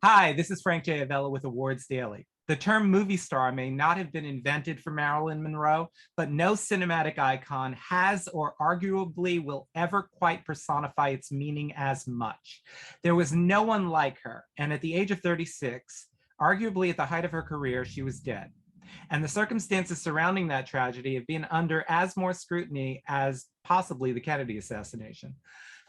Hi, this is Frank J. Avella with Awards Daily. The term movie star may not have been invented for Marilyn Monroe, but no cinematic icon has or arguably will ever quite personify its meaning as much. There was no one like her, and at the age of 36, arguably at the height of her career, she was dead. And the circumstances surrounding that tragedy have been under as more scrutiny as possibly the Kennedy assassination.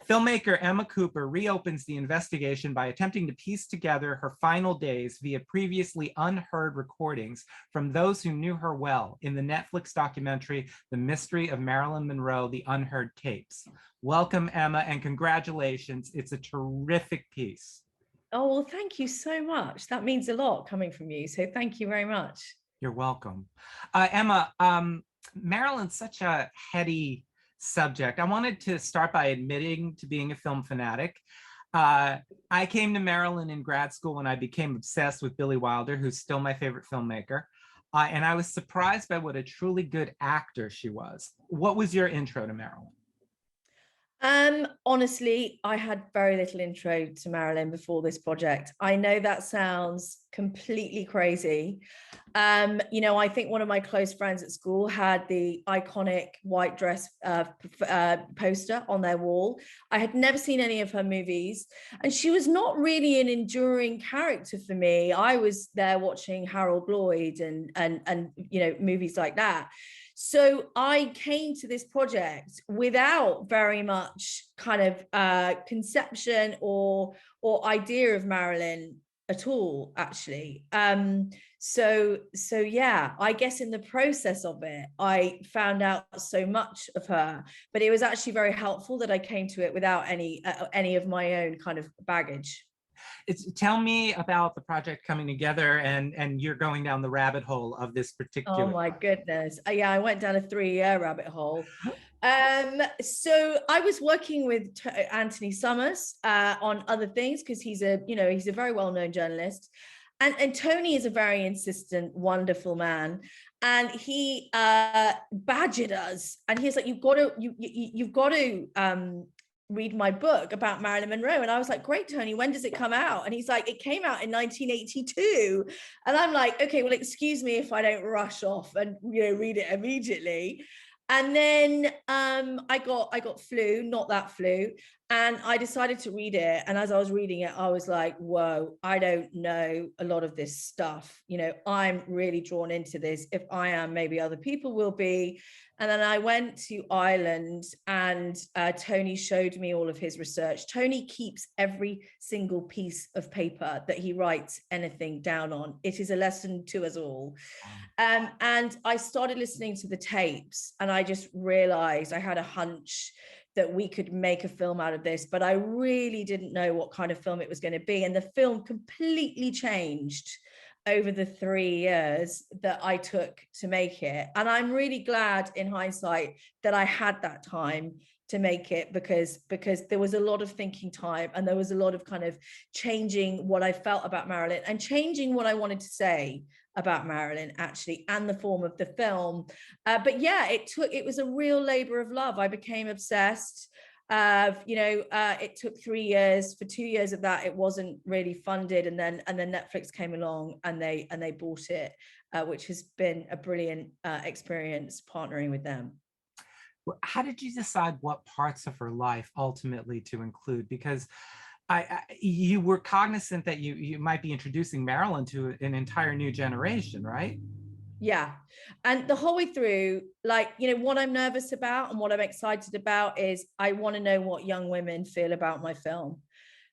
Filmmaker Emma Cooper reopens the investigation by attempting to piece together her final days via previously unheard recordings from those who knew her well in the Netflix documentary, The Mystery of Marilyn Monroe, The Unheard Tapes. Welcome, Emma, and congratulations. It's a terrific piece. Oh, well, thank you so much. That means a lot coming from you. So thank you very much. You're welcome. Emma, Marilyn's such a heady subject. I wanted to start by admitting to being a film fanatic. I came to Marilyn in grad school when I became obsessed with Billy Wilder, who's still my favorite filmmaker. And I was surprised by what a truly good actor she was. What was your intro to Marilyn? Honestly, I had very little intro to Marilyn before this project. I know that sounds completely crazy. I think one of my close friends at school had the iconic white dress poster on their wall. I had never seen any of her movies, and she was not really an enduring character for me. I was there watching Harold Lloyd and movies like that. So I came to this project without very much kind of conception or idea of Marilyn at all, actually. So yeah, I guess in the process of it, I found out so much of her, but it was actually very helpful that I came to it without any of my own kind of baggage. Tell me about the project coming together and you're going down the rabbit hole of this particular. Oh my goodness. Yeah, I went down a 3-year rabbit hole. So I was working with Anthony Summers on other things because he's a very well-known journalist. And Tony is a very insistent, wonderful man. And he badgered us. And he's like, you've got to read my book about Marilyn Monroe. And I was like, great, Tony, when does it come out? And he's like, it came out in 1982. And I'm like, okay, well, excuse me if I don't rush off and read it immediately. And then I got flu, not that flu, and I decided to read it. And as I was reading it, I was like, whoa, I don't know a lot of this stuff. I'm really drawn into this. If I am, maybe other people will be. And then I went to Ireland and Tony showed me all of his research. Tony keeps every single piece of paper that he writes anything down on. It is a lesson to us all. And I started listening to the tapes and I just realized I had a hunch that we could make a film out of this, but I really didn't know what kind of film it was going to be. And the film completely changed over the 3 years that I took to make it. And I'm really glad in hindsight that I had that time to make it because there was a lot of thinking time and there was a lot of kind of changing what I felt about Marilyn and changing what I wanted to say about Marilyn, actually, and the form of the film. But yeah, it was a real labor of love. I became obsessed. It took 3 years. For 2 years of that, it wasn't really funded, and then Netflix came along and they bought it, which has been a brilliant experience partnering with them. How did you decide what parts of her life ultimately to include? Because you were cognizant that you might be introducing Marilyn to an entire new generation, right? Yeah. And the whole way through, what I'm nervous about and what I'm excited about is I want to know what young women feel about my film,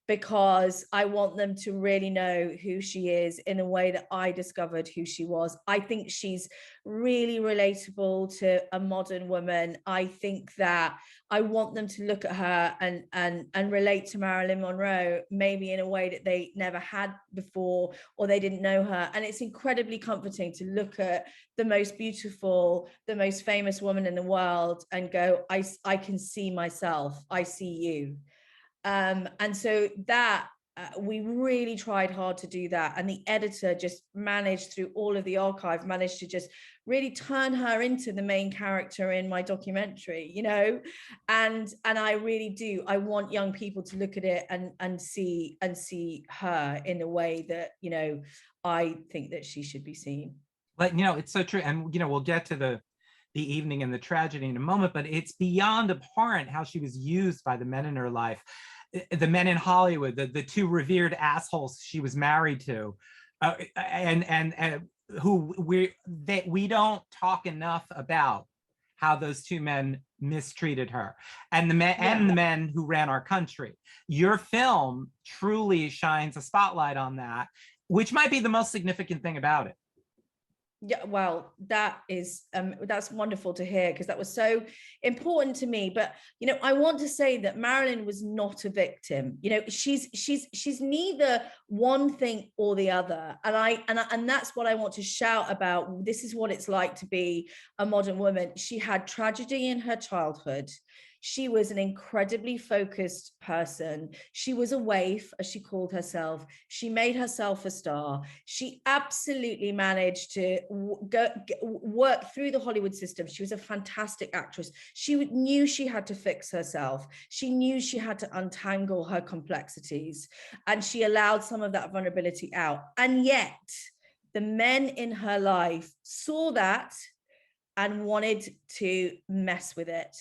because I want them to really know who she is in a way that I discovered who she was. I think she's really relatable to a modern woman. I think that I want them to look at her and relate to Marilyn Monroe, maybe in a way that they never had before, or they didn't know her. And it's incredibly comforting to look at the most beautiful, the most famous woman in the world and go, I can see myself, I see you. And so that we really tried hard to do that, and the editor just managed, through all of the archive, managed to just really turn her into the main character in my documentary, you know. And I really do, I want young people to look at it and see her in the way that, you know, I think that she should be seen. But you know, it's so true. And you know, we'll get to the evening and the tragedy in a moment, but it's beyond abhorrent how she was used by the men in her life, the men in Hollywood, the two revered assholes she was married to, and who we don't talk enough about how those two men mistreated her, and the men who ran our country. Your film truly shines a spotlight on that, which might be the most significant thing about it. Yeah, well, that is that's wonderful to hear, because that was so important to me. But you know, I want to say that Marilyn was not a victim. You know, she's neither one thing or the other, and that's what I want to shout about. This is what it's like to be a modern woman. She had tragedy in her childhood. She was an incredibly focused person. She was a waif, as she called herself. She made herself a star. She absolutely managed to work through the Hollywood system. She was a fantastic actress. She knew she had to fix herself. She knew she had to untangle her complexities, and she allowed some of that vulnerability out. And yet, the men in her life saw that and wanted to mess with it.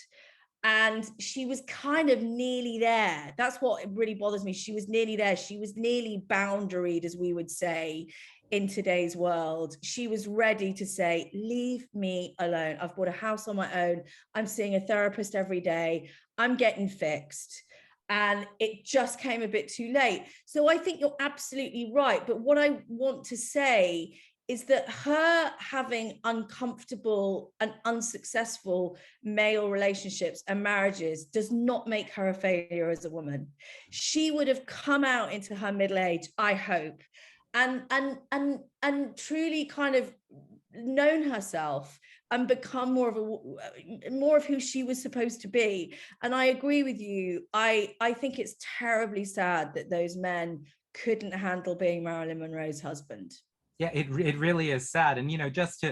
And she was kind of nearly there. That's what really bothers me. She was nearly there. She was nearly boundaried, as we would say in today's world. She was ready to say, leave me alone. I've bought a house on my own. I'm seeing a therapist every day. I'm getting fixed. And it just came a bit too late. So I think you're absolutely right. But what I want to say is that her having uncomfortable and unsuccessful male relationships and marriages does not make her a failure as a woman. She would have come out into her middle age, I hope, and truly kind of known herself and become more of who she was supposed to be. And I agree with you. I think it's terribly sad that those men couldn't handle being Marilyn Monroe's husband. Yeah, it really is sad. And you know, just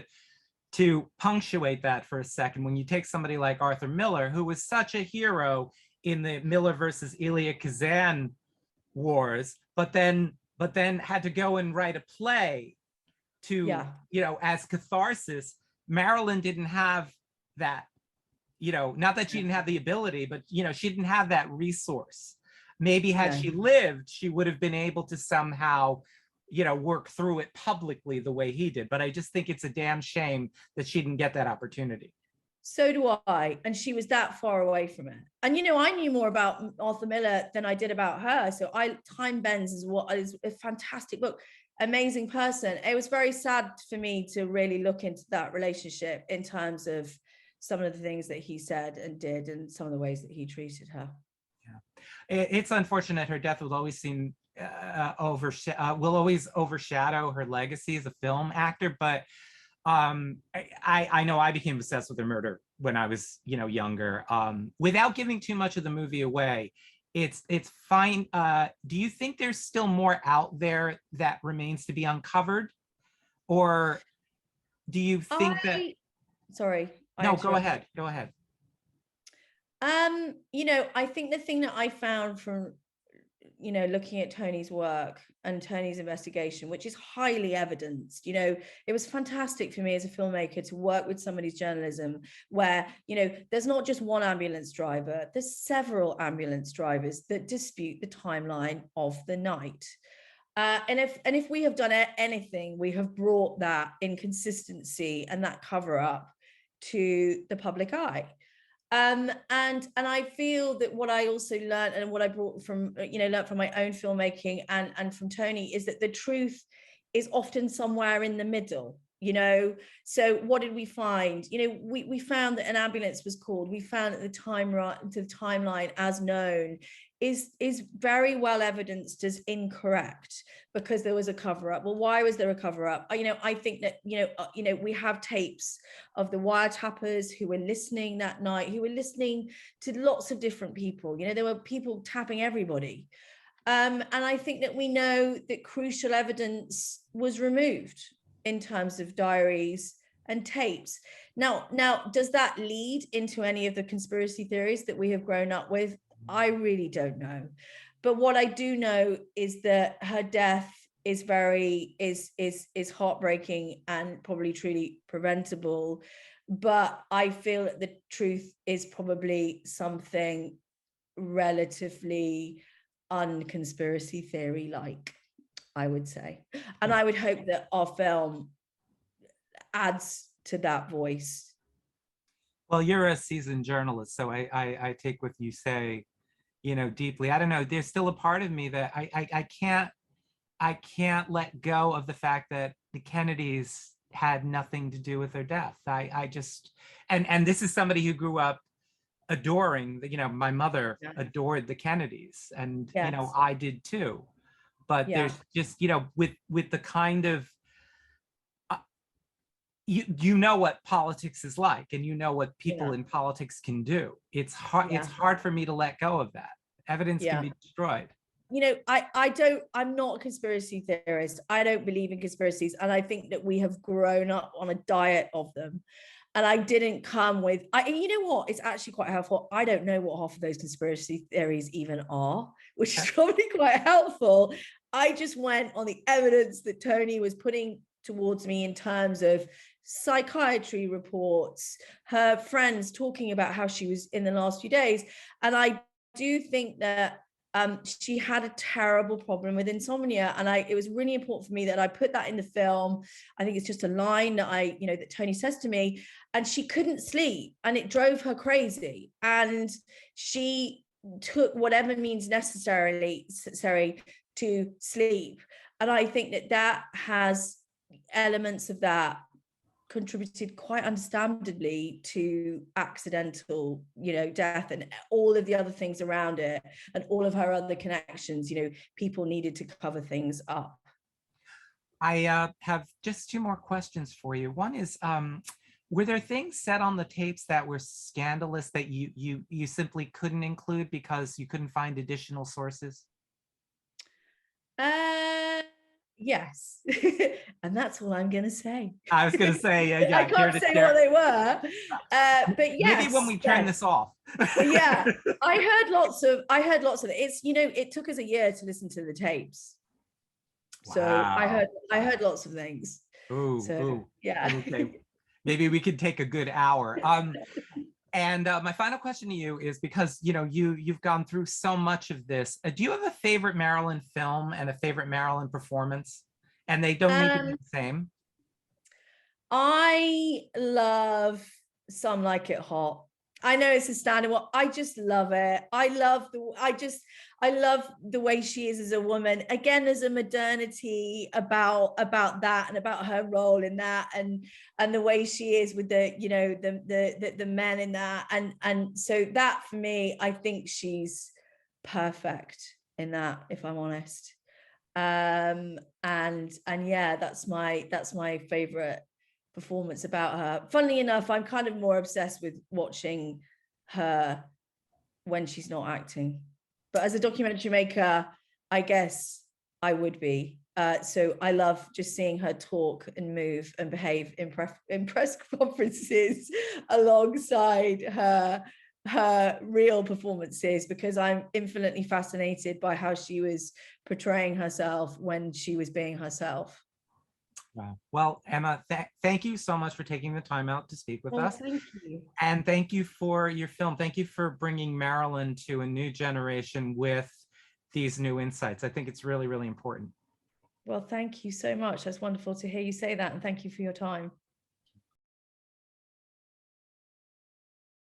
to punctuate that for a second, when you take somebody like Arthur Miller, who was such a hero in the Miller versus Elia Kazan wars, but then had to go and write a play to, you know, as catharsis. Marilyn didn't have that, you know, not that she didn't have the ability, but you know, she didn't have that resource. Maybe had she lived, she would have been able to somehow, you know, work through it publicly the way he did. But I just think it's a damn shame that she didn't get that opportunity. So do I. And she was that far away from it. And, you know, I knew more about Arthur Miller than I did about her. So Time Bends is a fantastic book, amazing person. It was very sad for me to really look into that relationship in terms of some of the things that he said and did and some of the ways that he treated her. Yeah, it's unfortunate. Her death will always seem will always overshadow her legacy as a film actor. But I know I became obsessed with her murder when I was, you know, younger. Without giving too much of the movie away, it's fine. Do you think there's still more out there that remains to be uncovered, or do you think that? Sorry. No, go ahead. Go ahead. You know, I think the thing that I found from, you know, looking at Tony's work and Tony's investigation, which is highly evidenced, you know, it was fantastic for me as a filmmaker to work with somebody's journalism where, you know, there's not just one ambulance driver, there's several ambulance drivers that dispute the timeline of the night. And if we have done anything, we have brought that inconsistency and that cover up to the public eye. And I feel that what I also learned and what I brought from, you know, learned from my own filmmaking and from Tony is that the truth is often somewhere in the middle, you know. So what did we find? You know, we found that an ambulance was called. We found that the timeline as known is very well evidenced as incorrect because there was a cover-up. Well, why was there a cover-up? You know, I think that, you know, we have tapes of the wiretappers who were listening that night, who were listening to lots of different people. You know, there were people tapping everybody. And I think that we know that crucial evidence was removed in terms of diaries and tapes. Now, does that lead into any of the conspiracy theories that we have grown up with? I really don't know. But what I do know is that her death is heartbreaking and probably truly preventable. But I feel that the truth is probably something relatively unconspiracy theory like, I would say. And I would hope that our film adds to that voice. Well, you're a seasoned journalist, so I take what you say, deeply. I don't know. There's still a part of me that I can't let go of the fact that the Kennedys had nothing to do with their death. I just, and this is somebody who grew up adoring my mother adored the Kennedys, and Yes. I did too. But there's just, with the kind of you know what politics is like, and what people in politics can do. It's hard for me to let go of that. Evidence can be destroyed. I'm not a conspiracy theorist. I don't believe in conspiracies, and I think that we have grown up on a diet of them. And I didn't come with, you know what? It's actually quite helpful. I don't know what half of those conspiracy theories even are, which is probably quite helpful. I just went on the evidence that Tony was putting towards me in terms of psychiatry reports, her friends talking about how she was in the last few days. And I do think that she had a terrible problem with insomnia, and it was really important for me that I put that in the film. I think it's just a line that that Tony says to me, and she couldn't sleep, and it drove her crazy, and she took whatever means necessary to sleep. And I think that has elements of that contributed quite understandably to accidental death and all of the other things around it, and all of her other connections. People needed to cover things up. I have just two more questions for you. One is, were there things said on the tapes that were scandalous that you simply couldn't include because you couldn't find additional sources? Yes. And that's all I'm gonna say. I was gonna say, I can't say what they were, but yes, maybe when we turn this off. Yeah, I heard lots of it's it took us a year to listen to the tapes. So Wow. I heard lots of things. Ooh. Yeah. Okay. Maybe we could take a good hour. And my final question to you is, because you've gone through so much of this. Do you have a favorite Marilyn film and a favorite Marilyn performance? And they don't need to be the same. I love Some Like It Hot. I know it's a standard one. I just love it. I love the way she is as a woman. Again, there's a modernity about that, and about her role in that, and the way she is with the men in that, and so that, for me, I think she's perfect in that, if I'm honest. And yeah, that's my favorite performance about her. Funnily enough, I'm kind of more obsessed with watching her when she's not acting, but as a documentary maker, I guess I would be. So I love just seeing her talk and move and behave in press conferences alongside her real performances, because I'm infinitely fascinated by how she was portraying herself when she was being herself. Wow. Well, Emma, thank you so much for taking the time out to speak with us. Thank you. And thank you for your film. Thank you for bringing Marilyn to a new generation with these new insights. I think it's really, really important. Well, thank you so much. That's wonderful to hear you say that. And thank you for your time.